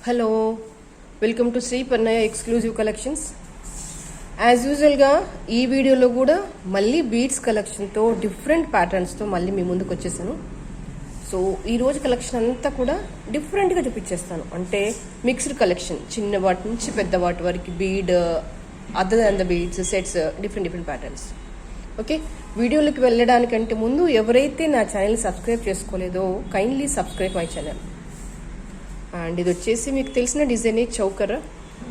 Hello, welcome to Shri Pannayya exclusive collections. As యూజువల్గా ఈ వీడియోలో కూడా మళ్ళీ బీడ్స్ కలెక్షన్తో డిఫరెంట్ ప్యాటర్న్స్తో మళ్ళీ మీ ముందుకు వచ్చేసాను. సో ఈరోజు కలెక్షన్ అంతా కూడా డిఫరెంట్గా చూపించేస్తాను. అంటే మిక్స్డ్ కలెక్షన్, చిన్న వాటి నుంచి పెద్ద వాటి వరకు bead, other than the beads, sets, different patterns. Okay, వీడియోలోకి వెళ్ళడానికంటే ముందు ఎవరైతే నా ఛానల్ సబ్స్క్రైబ్ చేసుకోలేదో kindly subscribe my channel. And ఇది వచ్చేసి మీకు తెలిసిన డిజైనే చౌకర్,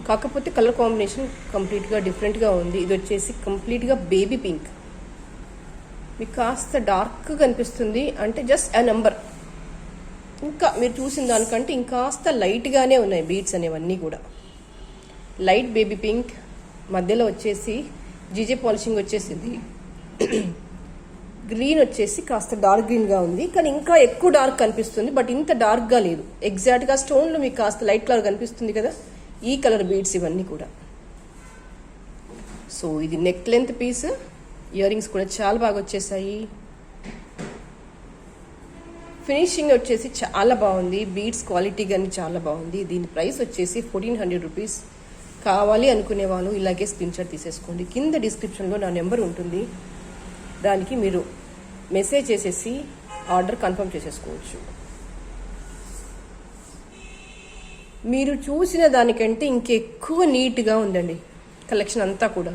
కాకపోతే కలర్ కాంబినేషన్ కంప్లీట్గా డిఫరెంట్గా ఉంది. ఇది వచ్చేసి కంప్లీట్గా బేబీ పింక్, మీకు కాస్త డార్క్గా కనిపిస్తుంది, అంటే జస్ట్ ఆ నెంబర్. ఇంకా మీరు చూసిన దానికంటే ఇంకాస్త లైట్గానే ఉన్నాయి బీడ్స్ అనేవన్నీ కూడా. లైట్ బేబీ పింక్, మధ్యలో వచ్చేసి జీజే పాలిషింగ్ వచ్చేసింది. గ్రీన్ వచ్చేసి కాస్త డార్క్ గ్రీన్గా ఉంది, కానీ ఇంకా ఎక్కువ డార్క్ కనిపిస్తుంది, బట్ ఇంత డార్క్గా లేదు. ఎగ్జాక్ట్గా స్టోన్లో మీకు కాస్త లైట్ కలర్ కనిపిస్తుంది కదా, ఈ కలర్ బీడ్స్ ఇవన్నీ కూడా. సో ఇది neck length piece, earrings కూడా చాలా బాగా వచ్చేసాయి. ఫినిషింగ్ వచ్చేసి చాలా బాగుంది, బీడ్స్ క్వాలిటీ కానీ చాలా బాగుంది. దీని ప్రైస్ వచ్చేసి 1400 రూపీస్. కావాలి అనుకునే వాళ్ళు ఇలాగే స్క్రీన్ షాట్ తీసేసుకోండి. కింద డిస్క్రిప్షన్లో నా నెంబర్ ఉంటుంది, దానికి మీరు మెసేజ్ చేసేసి ఆర్డర్ కన్ఫర్మ్ చేసేసుకోవచ్చు. మీరు చూసిన దానికంటే ఇంకెక్కువ నీట్గా ఉందండి కలెక్షన్ అంతా కూడా.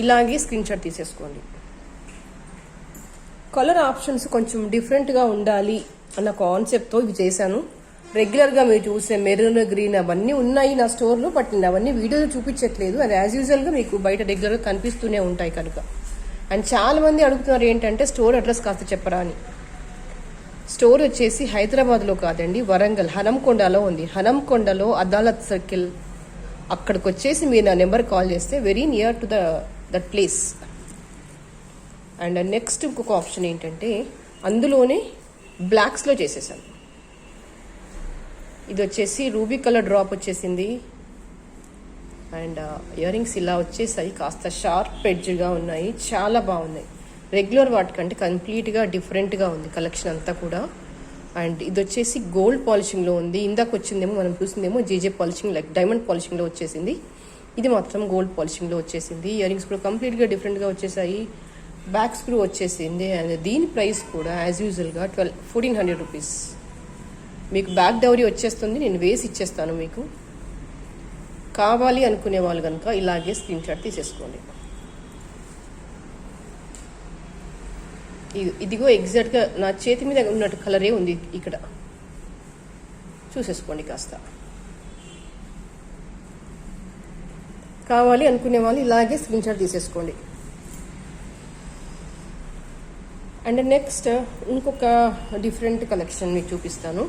ఇలాగే స్క్రీన్ షాట్ తీసేసుకోండి. కలర్ ఆప్షన్స్ కొంచెం డిఫరెంట్గా ఉండాలి అన్న కాన్సెప్ట్తో ఇవి చేశాను. రెగ్యులర్గా మీరు చూసే మెరూన్, గ్రీన్ అవన్నీ ఉన్నాయి నా స్టోర్లో, బట్ నేను అవన్నీ వీడియోలో చూపించట్లేదు. అది యాజ్ యూజువల్గా మీకు బయట రెగ్యులర్గా కనిపిస్తూనే ఉంటాయి కనుక. అండ్ చాలా మంది అడుగుతున్నారు ఏంటంటే స్టోర్ అడ్రస్ కాస్త చెప్పరా అని. స్టోర్ వచ్చేసి హైదరాబాద్లో కాదండి, వరంగల్ హనంకొండలో ఉంది. హనంకొండలో అదాలత్ సర్కిల్, అక్కడికి వచ్చేసి మీరు నా నెంబర్ కాల్ చేస్తే very near to that place. And next ఇంకొక ఆప్షన్ ఏంటంటే అందులోనే బ్లాక్స్లో చేసేసాను. ఇది వచ్చేసి రూబీ కలర్ డ్రాప్ వచ్చేసింది. అండ్ ఇయర్ రింగ్స్ ఇలా వచ్చేసాయి, కాస్త షార్ప్ ఎడ్జ్గా ఉన్నాయి, చాలా బాగున్నాయి. రెగ్యులర్ వాటికంటే కంప్లీట్గా డిఫరెంట్గా ఉంది కలెక్షన్ అంతా కూడా. అండ్ ఇది వచ్చేసి గోల్డ్ పాలిషింగ్లో ఉంది. ఇందాక వచ్చిందేమో మనం చూసిందేమో జీజే పాలిషింగ్, లైక్ డైమండ్ పాలిషింగ్లో వచ్చేసింది. ఇది మాత్రం గోల్డ్ పాలిషింగ్లో వచ్చేసింది. ఇయర్ రింగ్స్ కూడా కంప్లీట్గా డిఫరెంట్గా వచ్చేసాయి. బ్యాక్ స్క్రూ వచ్చేసింది. అండ్ దీని ప్రైస్ కూడా యాజ్ యూజువల్గా 1400 రూపీస్. మీకు బ్యాక్ డౌరీ వచ్చేస్తుంది, నేను వేసి ఇచ్చేస్తాను మీకు. కావాలి అనుకునే వాళ్ళు కనుక ఇలాగే స్క్రీన్ షాట్ తీసేసుకోండి. ఇదిగో ఎగ్జాక్ట్గా నా చేతి మీద ఉన్నట్టు కలరే ఉంది ఇక్కడ, చూసేసుకోండి కాస్త. కావాలి అనుకునే వాళ్ళు ఇలాగే స్క్రీన్ షాట్ తీసేసుకోండి. అండ్ నెక్స్ట్ ఇంకొక డిఫరెంట్ కలెక్షన్ మీకు చూపిస్తాను.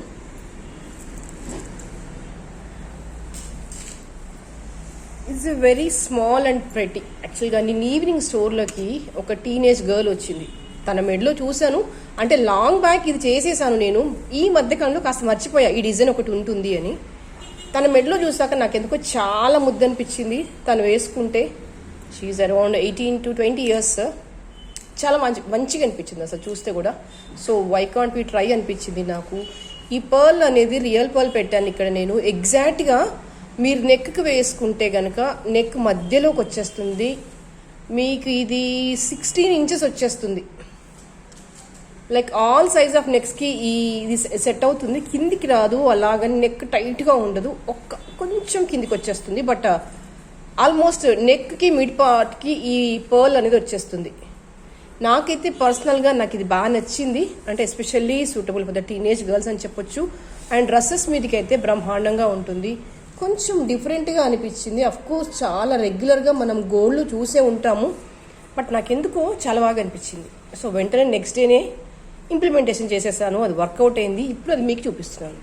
It's very small and pretty. యాక్చువల్గా నేను ఈవినింగ్ స్టోర్లోకి ఒక టీనేజ్ గర్ల్ వచ్చింది, తన మెడలో చూశాను. అంటే లాంగ్ బ్యాక్ ఇది చేసేసాను నేను, ఈ మధ్యకాలంలో కాస్త మర్చిపోయా ఈ డిజైన్ ఒకటి ఉంటుంది అని. తన మెడలో చూసాక నాకు ఎందుకో చాలా ముద్దు అనిపించింది తను వేసుకుంటే. షీఈ్ అరౌండ్ 18 to 20 years. చాలా మంచిగా అనిపించింది అసలు చూస్తే కూడా. So why can't we try అనిపించింది నాకు. ఈ పర్ల్ అనేది రియల్ పర్ల్ పెట్టాను ఇక్కడ నేను. ఎగ్జాక్ట్గా మీరు నెక్కి వేసుకుంటే కనుక నెక్ మధ్యలోకి వచ్చేస్తుంది. మీకు ఇది 16 inches వచ్చేస్తుంది. లైక్ ఆల్ సైజ్ ఆఫ్ నెక్స్కి ఇది సెట్ అవుతుంది. కిందికి రాదు, అలాగని నెక్ టైట్గా ఉండదు, కొంచెం కిందికి వచ్చేస్తుంది. బట్ ఆల్మోస్ట్ నెక్కి మిడ్ పార్ట్కి ఈ పర్ల్ అనేది వచ్చేస్తుంది. నాకైతే పర్సనల్గా నాకు ఇది బాగా నచ్చింది. అంటే especially suitable for the teenage girls అని చెప్పొచ్చు. అండ్ డ్రెస్సెస్ మీదకి అయితే బ్రహ్మాండంగా ఉంటుంది. కొంచెం డిఫరెంట్గా అనిపించింది. అఫ్కోర్స్ చాలా రెగ్యులర్గా మనం గోల్డ్ చూసే ఉంటాము, బట్ నాకెందుకో చాలా బాగా అనిపించింది. సో వెంటనే నెక్స్ట్ డేనే ఇంప్లిమెంటేషన్ చేసేసాను, అది వర్కౌట్ అయింది. ఇప్పుడు అది మీకు చూపిస్తున్నాను.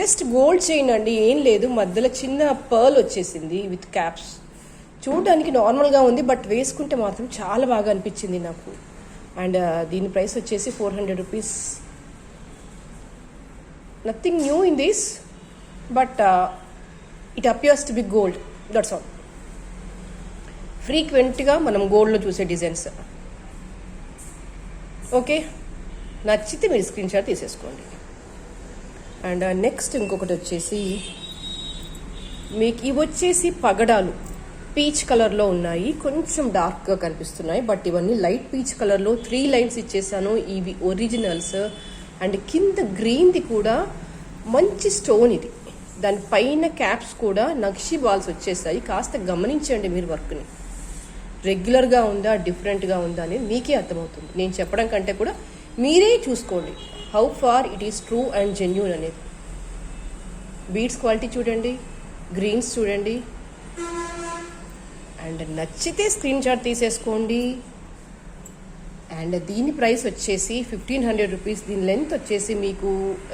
జస్ట్ గోల్డ్ చైన్ అండి, ఏం లేదు. మధ్యలో చిన్న పర్ల్ వచ్చేసింది విత్ క్యాప్స్. చూడడానికి నార్మల్గా ఉంది, బట్ వేసుకుంటే మాత్రం చాలా బాగా అనిపించింది నాకు. అండ్ దీని ప్రైస్ వచ్చేసి 400 rupees. Nothing new in this, but it appears to be gold, that's all. ఫ్రీక్వెంట్గా మనం గోల్డ్లో చూసే డిజైన్స్. ఓకే, నచ్చితే మీరు స్క్రీన్ షాట్ తీసేసుకోండి. అండ్ నెక్స్ట్ ఇంకొకటి వచ్చేసి మీకు ఇవి వచ్చేసి పగడాలు పీచ్ కలర్లో ఉన్నాయి, కొంచెం డార్క్గా కనిపిస్తున్నాయి, బట్ ఇవన్నీ లైట్ పీచ్ కలర్లో 3 లైన్స్ ఇచ్చేసాను. ఇవి ఒరిజినల్స్. అండ్ కింద గ్రీన్ది కూడా మంచి స్టోన్ ఇది. దానిపైన క్యాప్స్ కూడా నక్షి బాల్స్ వచ్చేసాయి. కాస్త గమనించండి మీరు వర్క్ని, రెగ్యులర్గా ఉందా డిఫరెంట్గా ఉందా అనేది మీకే అర్థమవుతుంది. నేను చెప్పడం కంటే కూడా మీరే చూసుకోండి how far it is true and genuine అనేది. బీడ్స్ క్వాలిటీ చూడండి, గ్రీన్స్ చూడండి. అండ్ నచ్చితే స్క్రీన్ షాట్ తీసేసుకోండి. అండ్ దీని ప్రైస్ వచ్చేసి 1500 రూపీస్. దీని లెంత్ వచ్చేసి మీకు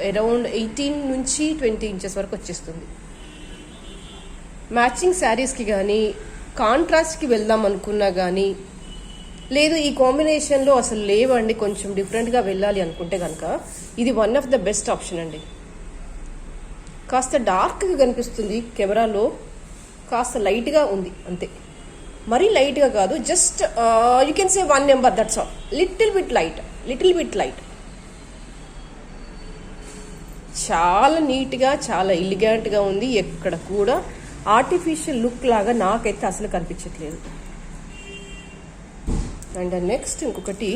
అరౌండ్ 18 నుంచి 20 ఇంచెస్ వరకు వచ్చేస్తుంది. మ్యాచింగ్ శారీస్కి కానీ కాంట్రాస్ట్కి వెళ్దాం అనుకున్నా కానీ, లేదు ఈ కాంబినేషన్లో అసలు లేవండి కొంచెం డిఫరెంట్గా వెళ్ళాలి అనుకుంటే కనుక ఇది one of the best option అండి. కాస్త డార్క్గా కనిపిస్తుంది కెమెరాలో, కాస్త లైట్గా ఉంది అంతే, మరీ లైట్గా కాదు, just you can say 1 number, that's all. Little bit light. చాలా నీట్గా చాలా ఎలిగెంట్గా ఉంది. ఎక్కడ కూడా ఆర్టిఫిషియల్ లుక్ లాగా నాకైతే అసలు కనిపించట్లేదు. అండ్ నెక్స్ట్ ఇంకొకటి,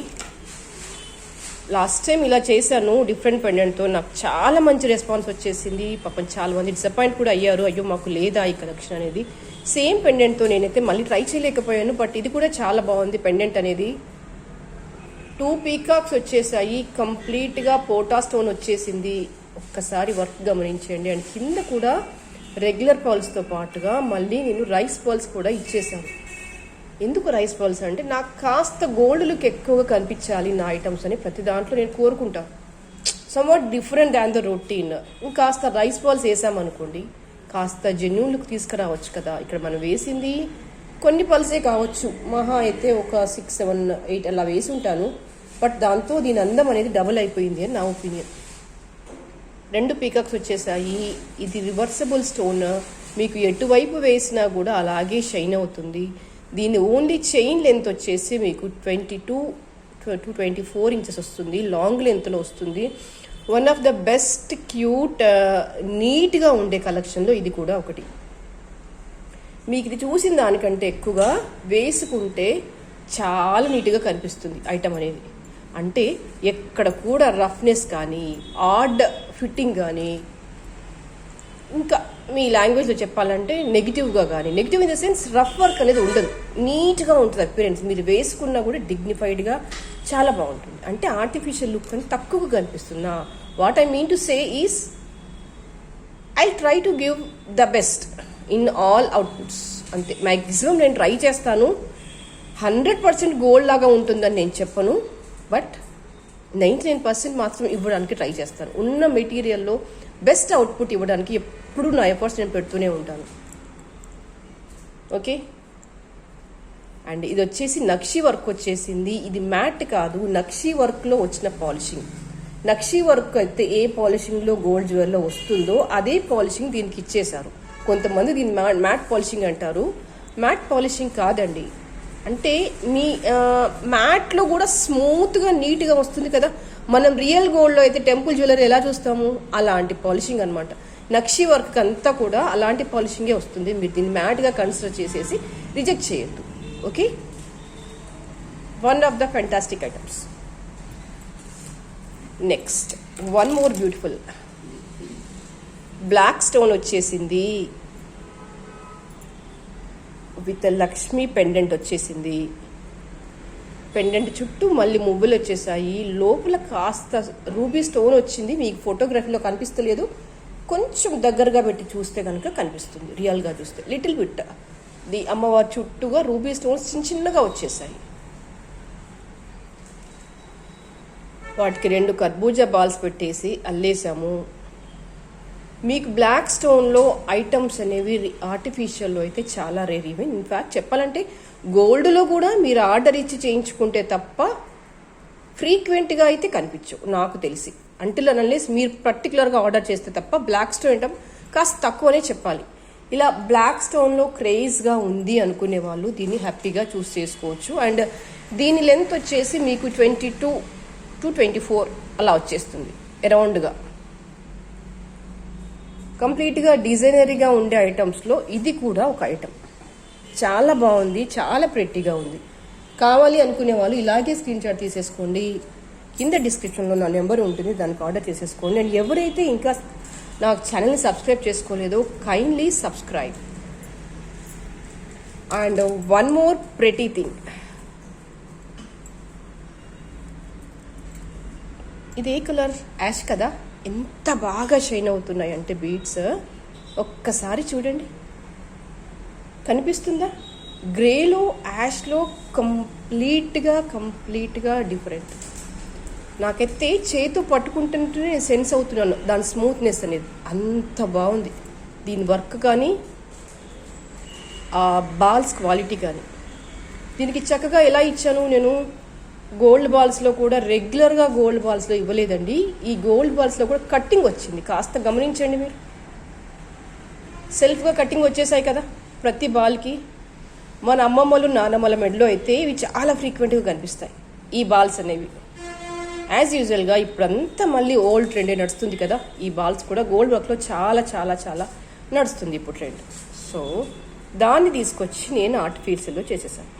లాస్ట్ టైం ఇలా చేశాను డిఫరెంట్ పెండెంట్తో, నాకు చాలా మంచి రెస్పాన్స్ వచ్చేసింది. పాపం చాలా మంది డిసప్పాయింట్ కూడా అయ్యారు, అయ్యో మాకు లేదా ఈ కలెక్షన్ అనేది. సేమ్ పెండెంట్తో నేనైతే మళ్ళీ ట్రై చేయలేకపోయాను, బట్ ఇది కూడా చాలా బాగుంది. పెండెంట్ అనేది 2 పీకాక్స్ వచ్చేసాయి, కంప్లీట్గా పోటా స్టోన్ వచ్చేసింది. ఒక్కసారి వర్క్ గమనించండి. అండ్ కింద కూడా రెగ్యులర్ పర్ల్స్తో పాటుగా మళ్ళీ నేను రైస్ పర్ల్స్ కూడా ఇచ్చేసాను. ఎందుకు రైస్ పర్ల్స్ అంటే నాకు కాస్త గోల్డ్ లుక్ ఎక్కువగా కనిపించాలి నా ఐటమ్స్ అని ప్రతి దాంట్లో నేను కోరుకుంటాను. Somewhat different than the routine. ఇంకాస్త రైస్ పర్ల్స్ వేసామనుకోండి, కాస్త జెన్యూన్ లుక్ తీసుకురావచ్చు కదా. ఇక్కడ మనం వేసింది కొన్ని పల్సే కావచ్చు, మహా అయితే ఒక 6, 7, 8 అలా వేసి ఉంటాను, బట్ దాంతో దీని అందం అనేది డబుల్ అయిపోయింది అని నా ఒపీనియన్. 2 పీకాక్స్ వచ్చేసాయి. ఇది రివర్సబుల్ స్టోన్, మీకు ఎటువైపు వేసినా కూడా అలాగే షైన్ అవుతుంది. దీని ఓన్లీ చైన్ లెంత్ వచ్చేసి మీకు 22 to 24 ఇంచెస్ వస్తుంది, లాంగ్ లెంత్లో వస్తుంది. One of the best cute నీట్గా ఉండే కలెక్షన్లో ఇది కూడా ఒకటి. మీకు ఇది చూసిన దానికంటే ఎక్కువగా వేసుకుంటే చాలా నీట్గా కనిపిస్తుంది ఐటమ్ అనేది. అంటే ఎక్కడ కూడా రఫ్నెస్ కానీ ఆడ్ ఫిట్టింగ్ కానీ, ఇంకా మీ లాంగ్వేజ్లో చెప్పాలంటే నెగిటివ్గా కానీ, negative in the sense rough work అనేది ఉండదు, నీట్గా ఉంటుంది అపిరెన్స్. మీరు వేసుకున్నా కూడా డిగ్నిఫైడ్గా చాలా బాగుంటుంది. అంటే ఆర్టిఫిషియల్ లుక్ అని తక్కువగా కనిపిస్తున్నా. What I mean to say is I try to give the best in all outputs. అంతే, మ్యాక్సిమం నేను ట్రై చేస్తాను. 100% గోల్డ్ లాగా ఉంటుందని నేను చెప్పను, బట్ 99% మాత్రం ఇవ్వడానికి ట్రై చేస్తాను. ఉన్న మెటీరియల్లో బెస్ట్ అవుట్పుట్ ఇవ్వడానికి ఎప్పుడు నా ఎఫర్ట్స్ నేను పెడుతూనే ఉంటాను. ఓకే. అండ్ ఇది వచ్చేసి నక్షి వర్క్ వచ్చేసింది. ఇది మ్యాట్ కాదు, నక్షి వర్క్లో వచ్చిన పాలిషింగ్. నక్షి వర్క్ అయితే ఏ పాలిషింగ్లో గోల్డ్ జ్యువెల్లో వస్తుందో అదే పాలిషింగ్ దీనికి ఇచ్చేశారు. కొంతమంది దీన్ని మ్యాట్ పాలిషింగ్ అంటారు. మ్యాట్ పాలిషింగ్ కాదండి. అంటే మీ మ్యాట్లో కూడా స్మూత్గా నీట్గా వస్తుంది కదా. మనం రియల్ గోల్డ్లో అయితే టెంపుల్ జ్యువెలరీ ఎలా చూస్తాము, అలాంటి పాలిషింగ్ అనమాట. నక్షి వర్క్ అంతా కూడా అలాంటి పాలిషింగే వస్తుంది. మీరు దీన్ని మ్యాట్గా కన్సిడర్ చేసేసి రిజెక్ట్ చేయొద్దు. Okay, one of the fantastic items. Next one more beautiful black stone వచ్చేసింది విత్ లక్ష్మీ పెండెంట్ వచ్చేసింది. పెండెంట్ చుట్టూ మళ్ళీ మువ్వులు వచ్చేసాయి. లోపల కాస్త రూబీ స్టోన్ వచ్చింది. మీకు ఫోటోగ్రఫీలో కనిపిస్తలేదు, కొంచెం దగ్గరగా పెట్టి చూస్తే కనుక కనిపిస్తుంది. రియల్గా చూస్తే లిటిల్ బిట్ ది అమ్మవారి చుట్టూగా రూబీ స్టోన్స్ చిన్నగా వచ్చేసాయి. వాటికి 2 కర్బూజా బాల్స్ పెట్టేసి అల్లేసాము. మీకు బ్లాక్ స్టోన్లో ఐటమ్స్ అనేవి ఆర్టిఫిషియల్లో అయితే చాలా రేర్. ఈవెన్ ఇన్ఫ్యాక్ట్ చెప్పాలంటే గోల్డ్లో కూడా మీరు ఆర్డర్ ఇచ్చి చేయించుకుంటే తప్ప ఫ్రీక్వెంట్గా అయితే కనిపించవు నాకు తెలిసి. అంటిల్ అన్లెస్ మీరు పర్టికులర్గా ఆర్డర్ చేస్తే తప్ప బ్లాక్ స్టోన్ ఐటమ్ కాస్త తక్కువనే చెప్పాలి. ఇలా బ్లాక్ స్టోన్లో క్రేజ్గా ఉంది అనుకునే వాళ్ళు దీన్ని హ్యాపీగా చూస్ చేసుకోవచ్చు. అండ్ దీని లెంత్ వచ్చేసి మీకు 22 to 24 అలా వచ్చేస్తుంది అరౌండ్గా. కంప్లీట్గా డిజైనరీగా ఉండే ఐటమ్స్లో ఇది కూడా ఒక ఐటమ్. చాలా బాగుంది, చాలా ప్రెట్టీగా ఉంది. కావాలి అనుకునే వాళ్ళు ఇలాగే స్క్రీన్ షాట్ తీసేసుకోండి. కింద డిస్క్రిప్షన్లో నా నెంబర్ ఉంటుంది, దానికి ఆర్డర్ చేసేసుకోండి. అండ్ ఎవరైతే ఇంకా నాకు ఛానల్ని సబ్స్క్రైబ్ చేసుకోలేదో kindly subscribe. And one more pretty thing, ఇదే కలర్ యాష్ కదా, ఎంత బాగా షైన్ అవుతున్నాయి అంటే బీడ్స్. ఒక్కసారి చూడండి, కనిపిస్తుందా? గ్రేలో యాష్లో కంప్లీట్గా డిఫరెంట్. నాకైతే చేతు పట్టుకుంటుంటేనే సెన్స్ అవుతున్నాను దాని స్మూత్నెస్ అనేది, అంత బాగుంది. దీని వర్క్ కానీ ఆ బాల్స్ క్వాలిటీ కానీ. దీనికి చక్కగా ఎలా ఇచ్చాను నేను, గోల్డ్ బాల్స్లో కూడా రెగ్యులర్గా గోల్డ్ బాల్స్లో ఇవ్వలేదండి. ఈ గోల్డ్ బాల్స్లో కూడా కట్టింగ్ వచ్చింది, కాస్త గమనించండి మీరు. సెల్ఫ్గా కట్టింగ్ వచ్చేసాయి కదా ప్రతి బాల్కి. మన అమ్మమ్మలు నానమ్మల మెడలో అయితే ఇవి చాలా ఫ్రీక్వెంట్గా కనిపిస్తాయి ఈ బాల్స్ అనేవి. యాజ్ యూజువల్గా ఇప్పుడంతా మళ్ళీ ఓల్డ్ ట్రెండే నడుస్తుంది కదా, ఈ బాల్స్ కూడా గోల్డ్ వర్క్లో చాలా చాలా చాలా నడుస్తుంది ఇప్పుడు ట్రెండ్. సో దాన్ని తీసుకొచ్చి నేను ఆర్టిఫిషియల్లో చేసేసాను.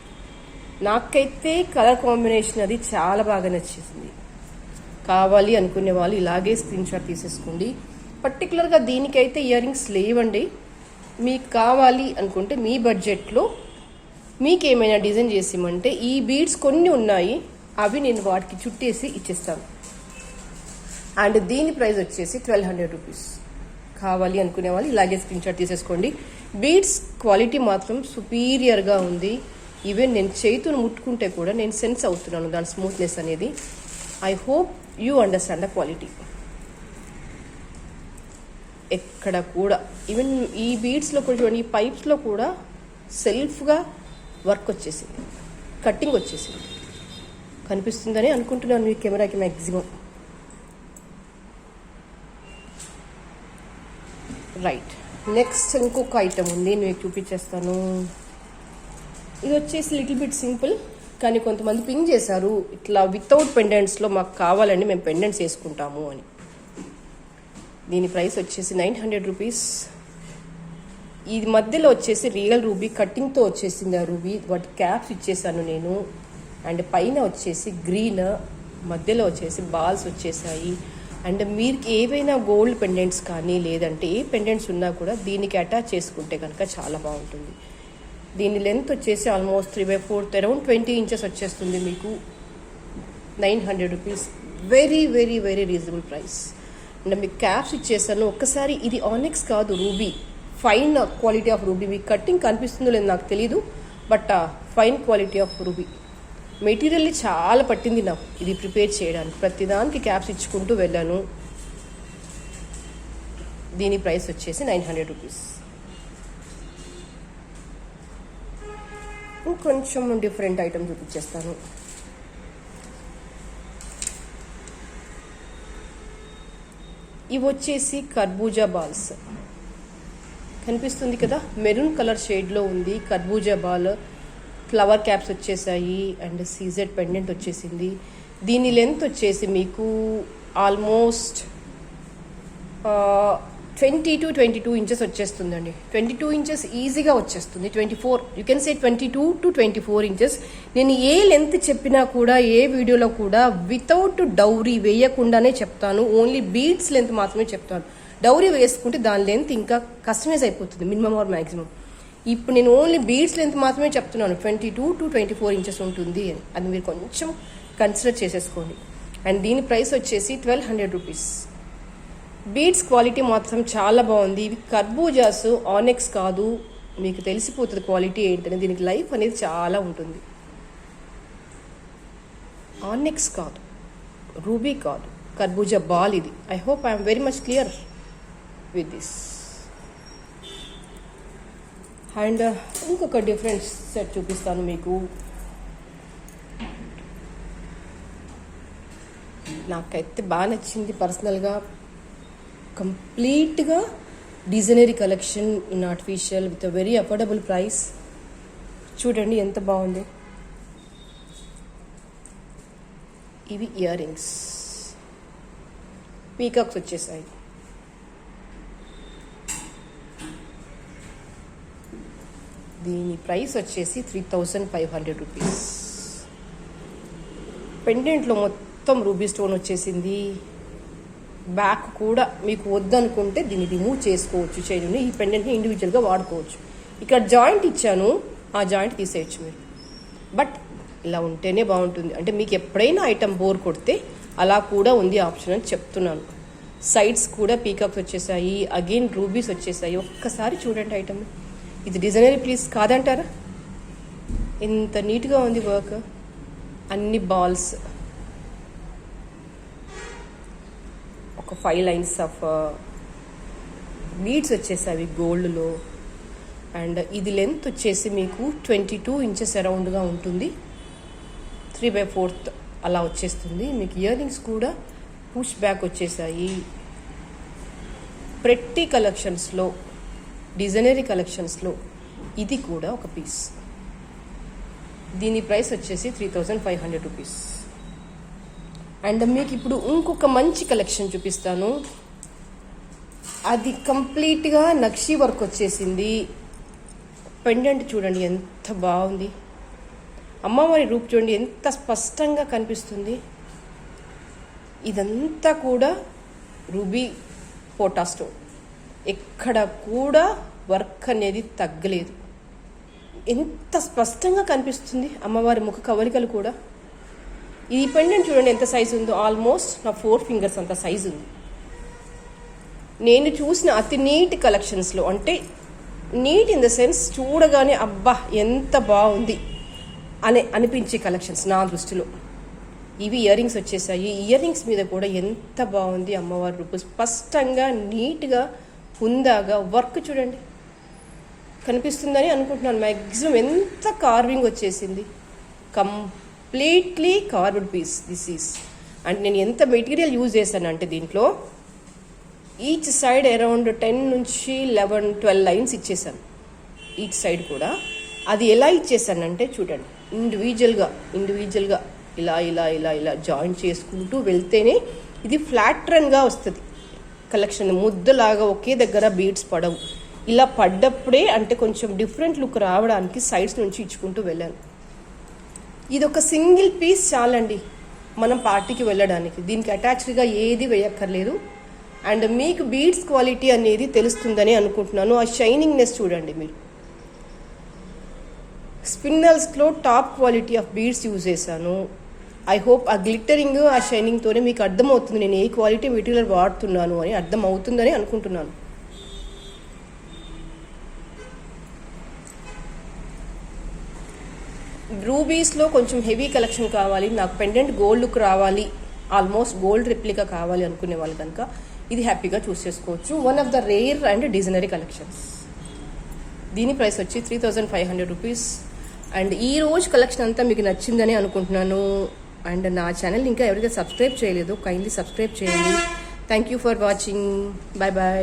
నాకైతే కలర్ కాంబినేషన్ అది చాలా బాగా నచ్చేసింది. కావాలి అనుకునే వాళ్ళు ఇలాగే స్క్రీన్ షాట్ తీసేసుకోండి. పర్టికులర్గా దీనికైతే ఇయర్ రింగ్స్ లేవండి. మీకు కావాలి అనుకుంటే మీ బడ్జెట్లో మీకు ఏమైనా డిజైన్ చేసిమంటే ఈ బీడ్స్ కొన్ని ఉన్నాయి, అవి నేను వాటికి చుట్టేసి ఇచ్చేస్తాను. అండ్ దీని ప్రైస్ వచ్చేసి 1200 రూపీస్. కావాలి అనుకునే వాళ్ళు ఇలాగే స్క్రీన్ షాట్ తీసేసుకోండి. బీడ్స్ క్వాలిటీ మాత్రం సుపీరియర్గా ఉంది. ఈవెన్ నేను చేతును ముట్టుకుంటే కూడా నేను సెన్స్ అవుతున్నాను దాని స్మూత్నెస్ అనేది. I hope you understand the quality. ఎక్కడ కూడా ఈవెన్ ఈ బీడ్స్లో కూడా చూడండి, ఈ పైప్స్లో కూడా సెల్ఫ్గా వర్క్ వచ్చేసింది, కట్టింగ్ వచ్చేసింది. కనిపిస్తుందని అనుకుంటున్నాను మీ కెమెరాకి మ్యాక్సిమం. రైట్, నెక్స్ట్ ఇంకొక ఐటమ్ ఉంది, నేను చూపించేస్తాను. ఇది వచ్చేసి లిటిల్ బిట్ సింపుల్, కానీ కొంతమంది పింగ్ చేశారు ఇట్లా వితౌట్ పెండెంట్స్లో మాకు కావాలండి, మేము పెండెంట్స్ వేసుకుంటాము అని. దీని ప్రైస్ వచ్చేసి 900 రూపీస్. ఇది మధ్యలో వచ్చేసి రియల్ రూబీ కట్టింగ్తో వచ్చేసింది ఆ రూబీ. వాటి క్యాప్స్ ఇచ్చేసాను నేను. అండ్ పైన వచ్చేసి గ్రీన్, మధ్యలో వచ్చేసి బాల్స్ వచ్చేసాయి. అండ్ మీరు ఏవైనా గోల్డ్ పెండెంట్స్ కానీ లేదంటే ఏ పెండెంట్స్ ఉన్నా కూడా దీనికి అటాచ్ చేసుకుంటే కనుక చాలా బాగుంటుంది. దీని లెంత్ వచ్చేసి ఆల్మోస్ట్ 3/4 అరౌండ్ 20 ఇంచెస్ వచ్చేస్తుంది మీకు. 900 rupees, very very very reasonable price. And మీకు క్యాప్స్ ఇచ్చేసాను. ఒక్కసారి ఇది ఆనిక్స్ కాదు, ruby, fine quality of ruby. మీకు కట్టింగ్ కనిపిస్తుందో లేదో నాకు తెలీదు, but fine quality of ruby. Materially చాలా పట్టింది నాకు ఇది ప్రిపేర్ చేయడానికి. ప్రతిదానికి క్యాప్స్ ఇచ్చుకుంటూ వెళ్ళాను. దీని ప్రైస్ వచ్చేసి 900 రూపీస్. ఇంకొంచెం డిఫరెంట్ ఐటమ్ చూపించేస్తాను. ఇవి వచ్చేసి కర్బూజా బాల్స్. కనిపిస్తుంది కదా, మెరూన్ కలర్ షేడ్లో ఉంది కర్బూజా బాల్. ఫ్లవర్ క్యాప్స్ వచ్చేసాయి అండ్ సీజెడ్ పెండెంట్ వచ్చేసింది. దీని లెంత్ వచ్చేసి మీకు ఆల్మోస్ట్ 20 to 22 ఇంచెస్ వచ్చేస్తుందండి. 22 ఇంచెస్ ఈజీగా వచ్చేస్తుంది. 24, you can say 22 to 24 inches. నేను ఏ లెంత్ చెప్పినా కూడా ఏ వీడియోలో కూడా వితౌట్ డౌరీ వేయకుండానే చెప్తాను. ఓన్లీ బీడ్స్ లెంత్ మాత్రమే చెప్తాను. డౌరీ వేసుకుంటే దాని లెంత్ ఇంకా కస్టమైజ్ అయిపోతుంది, మినిమం ఆర్ మ్యాక్సిమం. ఇప్పుడు నేను ఓన్లీ బీడ్స్ లెంత్ మాత్రమే చెప్తున్నాను, 22 to 24 ఇంచెస్ ఉంటుంది అని. అది మీరు కొంచెం కన్సిడర్ చేసేసుకోండి. అండ్ దీని ప్రైస్ వచ్చేసి 1200 రూపీస్. బీడ్స్ క్వాలిటీ మాత్రం చాలా బాగుంది. ఇవి కర్బూజాస్, ఆనెక్స్ కాదు, మీకు తెలిసిపోతుంది క్వాలిటీ ఏంటని. దీనికి లైఫ్ అనేది చాలా ఉంటుంది. ఆనెక్స్ కాదు, రూబీ కాదు, కర్బూజా బాల్ ఇది. I hope I'm very much clear with this. And ఇంకొక డిఫరెంట్ సెట్ చూపిస్తాను మీకు. నాకైతే బాగా నచ్చింది పర్సనల్గా. కంప్లీట్గా designery collection in artificial with a very affordable price. చూడండి ఎంత బాగుంది. ఇవి ఇయర్ రింగ్స్, పీకాక్స్ వచ్చేసాయి. దీని ప్రైస్ వచ్చేసి 3500 రూపీస్. పెండెంట్లో మొత్తం రూబీ స్టోన్ వచ్చేసింది. బ్యాక్ కూడా మీకు వద్దనుకుంటే దీన్ని రిమూవ్ చేసుకోవచ్చు. చైన్ ఈ పెండెంట్ని ఇండివిజువల్గా వాడుకోవచ్చు. ఇక్కడ జాయింట్ ఇచ్చాను, ఆ జాయింట్ తీసేయచ్చు మీరు. బట్ ఇలా ఉంటేనే బాగుంటుంది. అంటే మీకు ఎప్పుడైనా ఐటమ్ బోర్ కొడితే అలా కూడా ఉంది ఆప్షన్ అని చెప్తున్నాను. సైడ్స్ కూడా పీకాక్స్ వచ్చేసాయి, అగైన్ రూబీస్ వచ్చేసాయి. ఒక్కసారి చూడండి ఐటమ్. ఇది డిజైనరీ పీస్ కాదంటారా? ఎంత నీట్గా ఉంది వర్క్. అన్ని బాల్స్, ఒక 5 లైన్స్ ఆఫ్ బీడ్స్ వచ్చేసాయి గోల్డ్లో. అండ్ ఇది లెంత్ వచ్చేసి మీకు 22 ఇంచెస్ అరౌండ్గా ఉంటుంది. 3/4 అలా వచ్చేస్తుంది. మీకు ఇయర్ రింగ్స్ కూడా పుష్ బ్యాక్ వచ్చేసాయి. ప్రెట్టి కలెక్షన్స్లో, డిజైనరీ కలెక్షన్స్లో ఇది కూడా ఒక పీస్. దీని ప్రైస్ వచ్చేసి 3500 రూపీస్. అండ్ మీకు ఇప్పుడు ఇంకొక మంచి కలెక్షన్ చూపిస్తాను. అది కంప్లీట్గా నక్షీ వర్క్ వచ్చేసింది. పెండెంట్ చూడండి ఎంత బాగుంది. అమ్మవారి రూప్ చూడండి ఎంత స్పష్టంగా కనిపిస్తుంది. ఇదంతా కూడా రూబీ పోటా స్టోన్. ఎక్కడ కూడా వర్క్ అనేది తగ్గలేదు. ఎంత స్పష్టంగా కనిపిస్తుంది అమ్మవారి ముఖ కవలికలు కూడా. ఈ పెండెంట్ చూడండి ఎంత సైజు ఉందో. ఆల్మోస్ట్ నా 4 ఫింగర్స్ అంత సైజు ఉంది. నేను చూసిన అతి నీట్ కలెక్షన్స్లో, అంటే నీట్ ఇన్ ద సెన్స్ చూడగానే అబ్బా ఎంత బాగుంది అనిపించే కలెక్షన్స్ నా దృష్టిలో. ఇవి ఇయర్ రింగ్స్ వచ్చేసాయి. ఇయర్ రింగ్స్ మీద కూడా ఎంత బాగుంది అమ్మవారి రూపు. స్పష్టంగా నీట్గా హుందాగా వర్క్ చూడండి కనిపిస్తుందని అనుకుంటున్నాను. మ్యాక్సిమం ఎంత కార్వింగ్ వచ్చేసింది. Completely carved piece this is. అంటే నేను ఎంత మెటీరియల్ యూజ్ చేశానంటే దీంట్లో ఈచ్ సైడ్ అరౌండ్ 10 నుంచి 11-12 లైన్స్ ఇచ్చేసాను ఈచ్ సైడ్ కూడా. అది ఎలా ఇచ్చేసానంటే చూడండి, ఇండివిజువల్గా ఇలా ఇలా ఇలా ఇలా జాయిన్ చేసుకుంటూ వెళ్తేనే ఇది ఫ్లాట్ రన్గా వస్తుంది కలెక్షన్. ముద్దలాగా ఒకే దగ్గర బీడ్స్ పడవు. ఇలా పడ్డప్పుడే అంటే కొంచెం డిఫరెంట్ లుక్ రావడానికి సైడ్స్ నుంచి ఇచ్చుకుంటూ వెళ్ళాను. ఇది ఒక సింగిల్ పీస్ చాలండి మనం పార్టీకి వెళ్ళడానికి. దీనికి అటాచ్డ్గా ఏది వేయక్కర్లేదు. అండ్ మీకు బీడ్స్ క్వాలిటీ అనేది తెలుస్తుందని అనుకుంటున్నాను. ఆ షైనింగ్నెస్ చూడండి మీరు. స్పిన్నల్స్లో top quality of beads use చేశాను. ఐ హోప్ ఆ గ్లిట్టరింగ్ ఆ షైనింగ్తోనే మీకు అర్థమవుతుంది నేను ఏ క్వాలిటీ మెటీరియల్ వాడుతున్నాను అని అర్థం అవుతుందని అనుకుంటున్నాను. రూబీస్లో కొంచెం హెవీ కలెక్షన్ కావాలి, నాకు పెండెంట్ గోల్డ్ లుక్ రావాలి, ఆల్మోస్ట్ గోల్డ్ రెప్లికా కావాలి అనుకునే వాళ్ళు కనుక ఇది హ్యాపీగా చూస్ చేసుకోవచ్చు. One of the rare and designery collections. దీని ప్రైస్ వచ్చి 3500 రూపీస్. అండ్ ఈ రోజు కలెక్షన్ అంతా మీకు నచ్చిందని అనుకుంటున్నాను. అండ్ నా ఛానల్ ఇంకా ఎవరైతే సబ్స్క్రైబ్ చేయలేదో కైండ్లీ సబ్స్క్రైబ్ చేయండి. Thank you for watching. Bye bye.